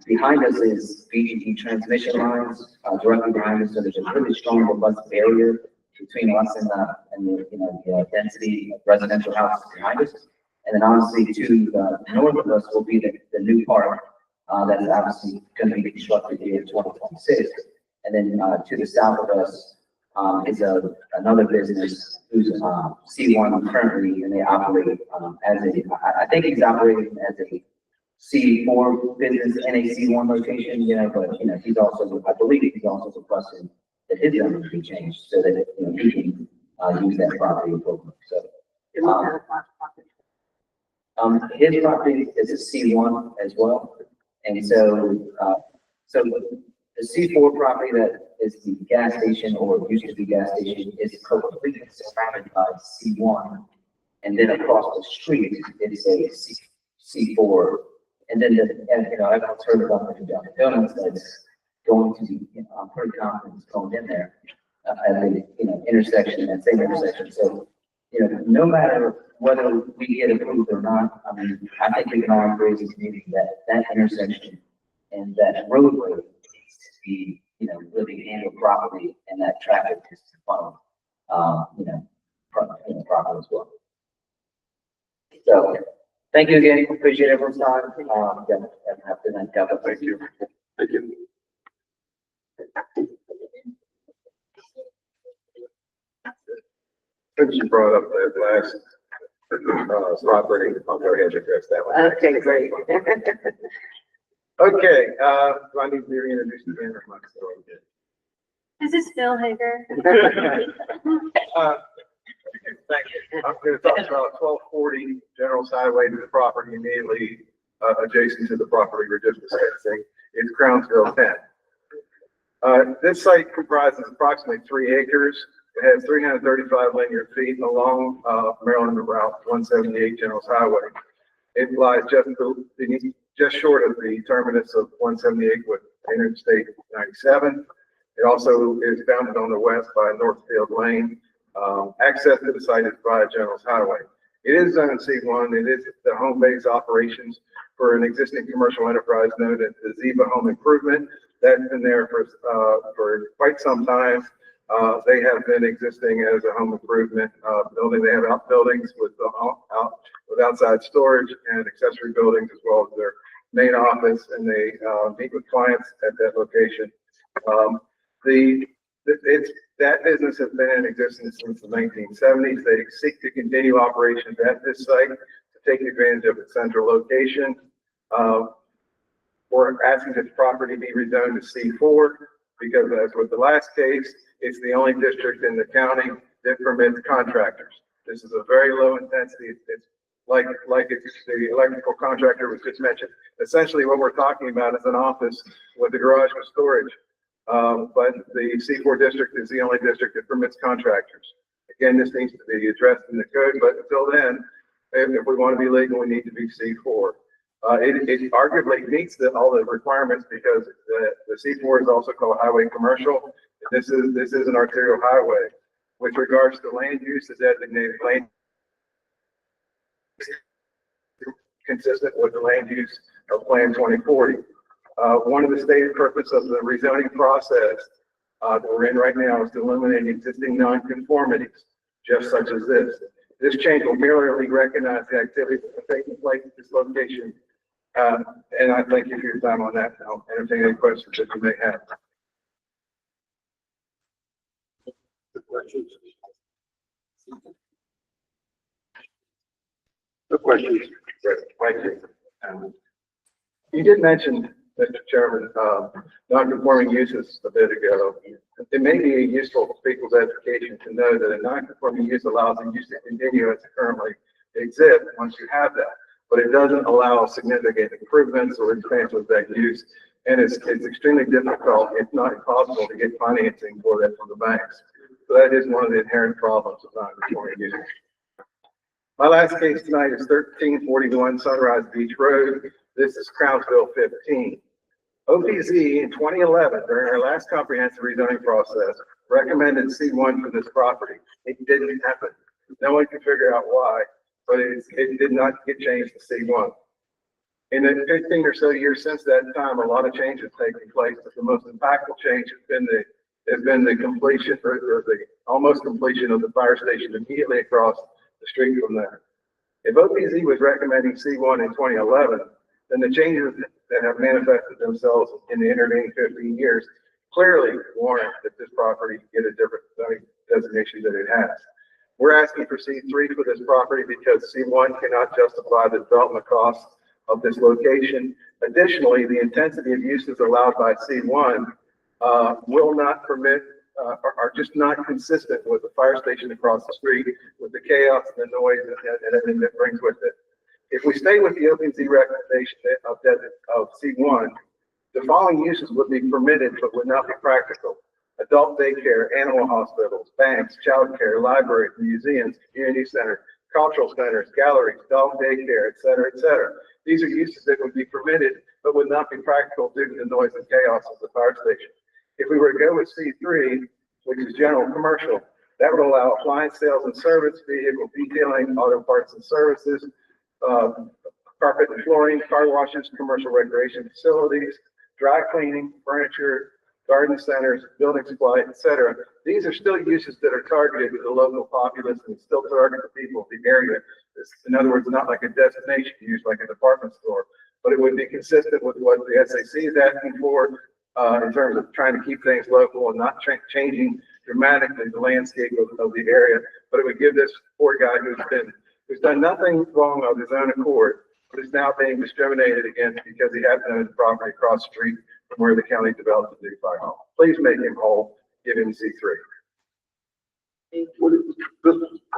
Behind us is BGT transmission lines, directly behind us. So there's a really strong, robust barrier between us and the you know, the density of residential houses behind us. And then honestly, to the north of us will be the new park that is obviously going to be constructed here in 2026. And then to the south of us is another business who's C1 currently, and they operate as I think he's operating as a C4 business in a C1 location, you know, but, you know, he's also, I believe he's also requesting that his zoning be changed so that, you know, he can, use that property appropriately, so. His property is a C1 as well, and so, so the C4 property that is the gas station or used to be gas station is completely surrounded by C1, and then across the street it's a C4, and then and, you know, I've heard about the Dunkin' Donuts that's going to be, you know, I'm pretty confident it's going in there at the, you know, intersection, that same intersection, so. You know, no matter whether we get approved or not, I mean, I think we can all agree as a community that that intersection and that roadway needs to be, you know, really handled properly, and that traffic is to funnel, you know, properly as well. So, thank you again. Appreciate everyone's time. Yeah, have a good night. God bless. Thank you. Thank you. Since you brought up that last, property, I'll go ahead and address that one. Okay, great. Okay, do I need to be reintroduced again or am I still okay? This is Phil Hager. Thank you. I'm going to talk about 1240 General Highway to the property immediately adjacent to the property we're just discussing. It's Crownsville 10. This site comprises approximately 3 acres. It has 335 linear feet along Maryland Route 178 General Highway. It lies just short of the terminus of 178 with Interstate 97. It also is bounded on the west by Northfield Lane. Access to the site is via General Highway. It is zone C1. It is the home base operations for an existing commercial enterprise known as the Ziva Home Improvement. That's been there for quite some time. They have been existing as a home improvement building. They have outbuildings with outside storage and accessory buildings as well as their main office, and they meet with clients at that location. That business has been in existence since the 1970s. They seek to continue operations at this site to take advantage of its central location. We're asking that the property be rezoned to C4 because, as with the last case, it's the only district in the county that permits contractors. This is a very low intensity. It's like it's the electrical contractor was just mentioned. Essentially, what we're talking about is an office with a garage for storage. But the C4 district is the only district that permits contractors. Again, this needs to be addressed in the code, but until then, if we want to be legal, we need to be C4. It arguably meets all the requirements because the C4 is also called highway commercial. This is an arterial highway. With regards to land use, the designated land consistent with the land use of Plan 2040. One of the stated purpose of the rezoning process that we're in right now is to eliminate existing nonconformities, just such as this. This change will merely recognize the activities that are taking place at this location. And I thank you for your time on that. I'll entertain any questions that you may have. Questions? No questions. Great, thank you. You did mention, Mr. Chairman, non-conforming uses a bit ago. It may be useful for people's education to know that a non-conforming use allows the use to continue as it currently exists once you have that, but it doesn't allow significant improvements or expansion of that use. And it's extremely difficult, if not impossible, to get financing for that from the banks. So that is one of the inherent problems of non-conforming use. My last case tonight is 1341 Sunrise Beach Road. This is Crownsville 15. OPZ in 2011, during our last comprehensive rezoning process, recommended C1 for this property. It didn't happen. No one can figure out why, but it did not get changed to C1. In the 15 or so years since that time, a lot of changes taken place, but the most impactful change has been the completion or the almost completion of the fire station immediately across the street from there. If OPZ was recommending C1 in 2011, then the changes that have manifested themselves in the intervening 15 years clearly warrant that this property get a different designation that it has. We're asking for C3 for this property because C1 cannot justify the development costs of this location. Additionally, the intensity of uses allowed by C1 will not permit, are just not consistent with the fire station across the street, with the chaos and the noise and everything that brings with it. If we stay with the OPZ recommendation of C1, the following uses would be permitted but would not be practical: adult daycare, animal hospitals, banks, childcare, libraries, museums, community centers, cultural centers, galleries, dog daycare, et cetera, et cetera. These are uses that would be permitted but would not be practical due to the noise and chaos of the fire station. If we were to go with C3, which is general commercial, that would allow appliance sales and service, vehicle detailing, auto parts and services, carpet and flooring, car washes, commercial recreation facilities, dry cleaning, furniture, garden centers, building supply, etc. These are still uses that are targeted to the local populace and still target the people of the area. In other words, not like a destination use like a department store, but it would be consistent with what the SAC is asking for in terms of trying to keep things local and not changing dramatically the landscape of the area. But it would give this poor guy who's done nothing wrong of his own accord, but is now being discriminated against because he has owned property across the street from where the county developed a new fire hall. Please make him whole, give him C3.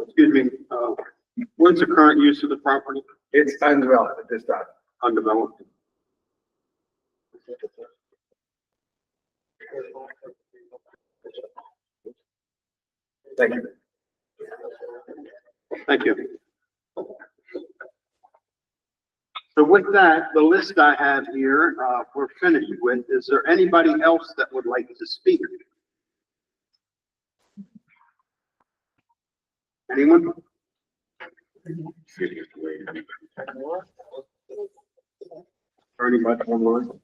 Excuse me, what's the current use of the property? It's undeveloped at this time. Undeveloped. Thank you. Thank you. So with that, the list I have here, we're finished with. Is there anybody else that would like to speak? Anyone? Or anybody online?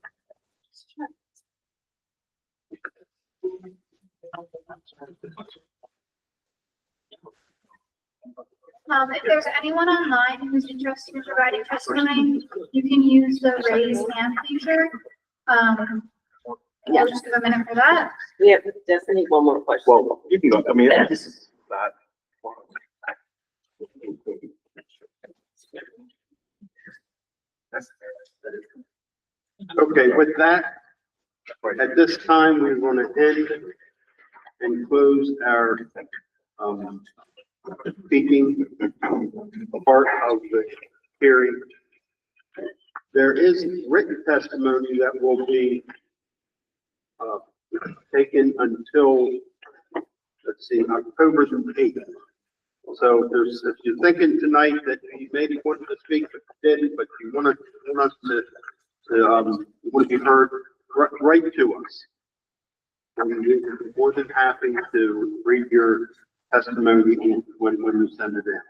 If there's anyone online who's interested in providing testimony, you can use the raise hand feature. Yeah, just give a minute for that. We have just need one more question. Well, you can go, I mean, this is not. Okay, with that, at this time, we're going to end and close our speaking part of the hearing. There is written testimony that will be taken until, let's see, October the 8th. So if you're thinking tonight that you maybe wanted to speak, but you didn't, but you want us to be heard, write to us. And we're more than happy to read your testimony when you send it in.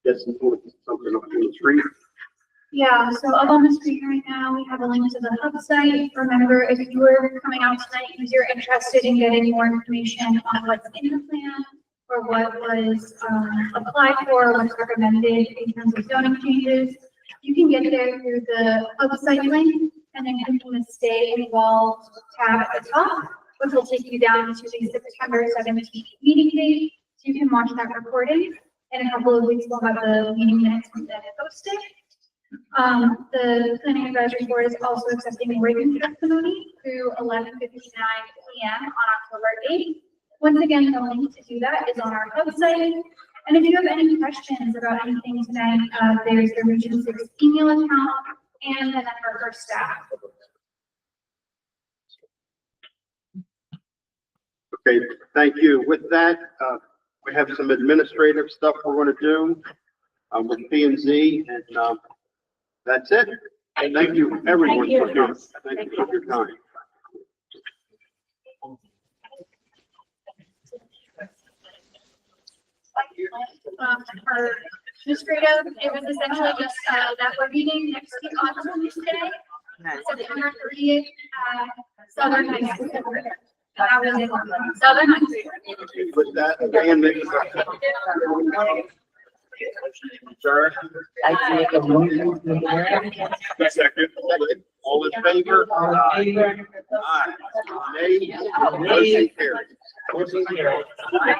Yes, something up on the screen. Yeah, so up on the screen right now, we have a link to the hub site. Remember, if you were coming out tonight because you're interested in getting more information on what's in the plan or what was applied for, what's recommended in terms of zoning changes, you can get there through the hub site link and then click on the Stay Involved tab at the top, which will take you down to the September 17th meeting date. So you can watch that recording. In a couple of weeks, we'll have the meeting minutes from that posted. The Planning Advisory Board is also accepting written testimony through 11:59 p.m. on October 8th. Once again, the link to do that is on our website. And if you have any questions about anything tonight, there's the Region 6 email account and the number for staff. Okay, thank you. With that, we have some administrative stuff we're going to do with P&Z, and that's it. And thank you, everyone, for your time. For administrative, it was essentially just that we're meeting next week on Tuesday, September 30th, Southern High School. That was it. Southern High School. With that, Sir? I make a motion to adjourn. Second. All in favor? Aye. Nay? Motion carries. Motion carried. Aye.